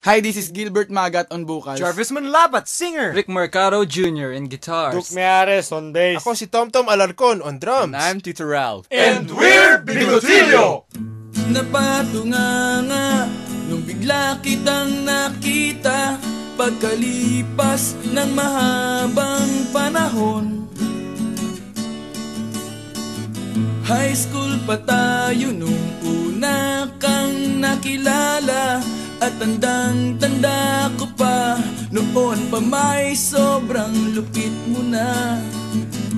Hi, this is Gilbert Magat on vocals. Jarvis Manlabat, singer. Rick Mercado Jr. in guitars. Duke Meares on bass. Ako si Tomtom Alarcon on drums. And I'm Tito Ralph. And we're Bigotillo! Napatunganga nung bigla kitang nakita pagkalipas ng mahabang panahon. High school pa tayo nung una kang nakilala. At tandang-tanda ko pa, noon pa may sobrang lupit mo na.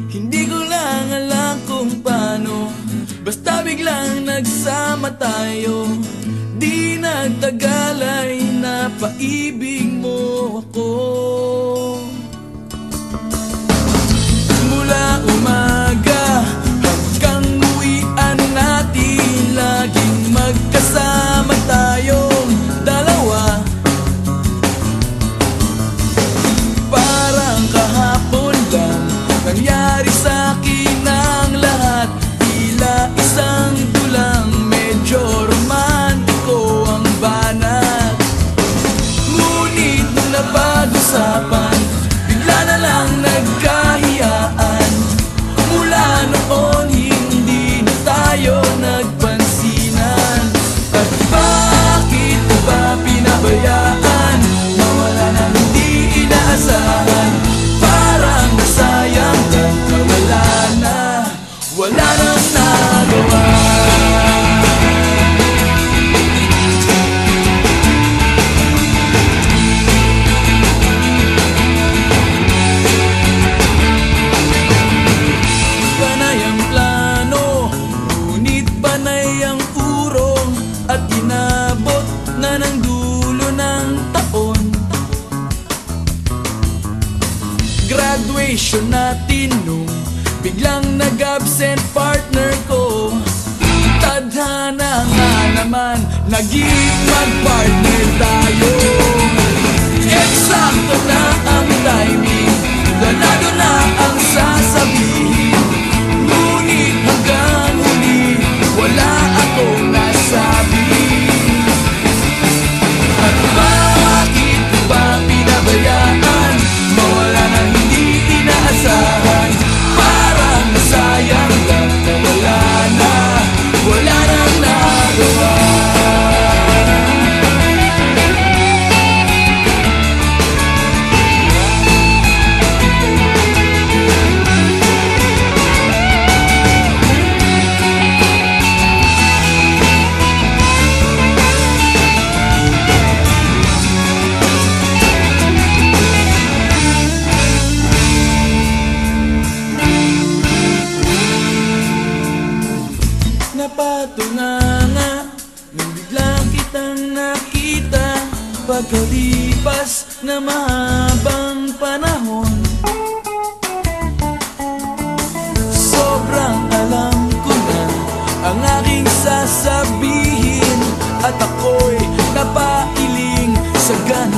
Hindi ko lang alam kung paano, basta biglang nagsama tayo. Di nagtagal ay napaibig mo ako. Mula umaga hanggang uwian natin, laging magkasama tayo. Nangyari sa'kin ang lahat, tila isang tulang, medyo romantiko ang banat. Ngunit nung napag-usapan, bigla na lang nagkahiyaan. Mula noon hindi na tayo nagpansinan. At bakit ba pinabayaan, mawala na hindi inaasahan? Parang nasayang lang na wala nang nagawa. Panay ang plano, ngunit panay ang urong, at inabot na ng dulo ng taon. Graduation natin nung biglang nag-absent partner ko. Tadhana nga naman, naging mag-partner tayo. Eksakto na ang timing, ganado na ang sasabihin. Ngunit hanggang huli, wala akong nasabi. At bakit ba pinabayaan, mawala na hindi inaasahan? Parang nasayang lang na wala nang nagawa. Napatunganga nung bigla kitang nakita pagkalipas na mahabang panahon. Sobrang alam ko na ang aking sasabihin, at ako'y napailing sa gana.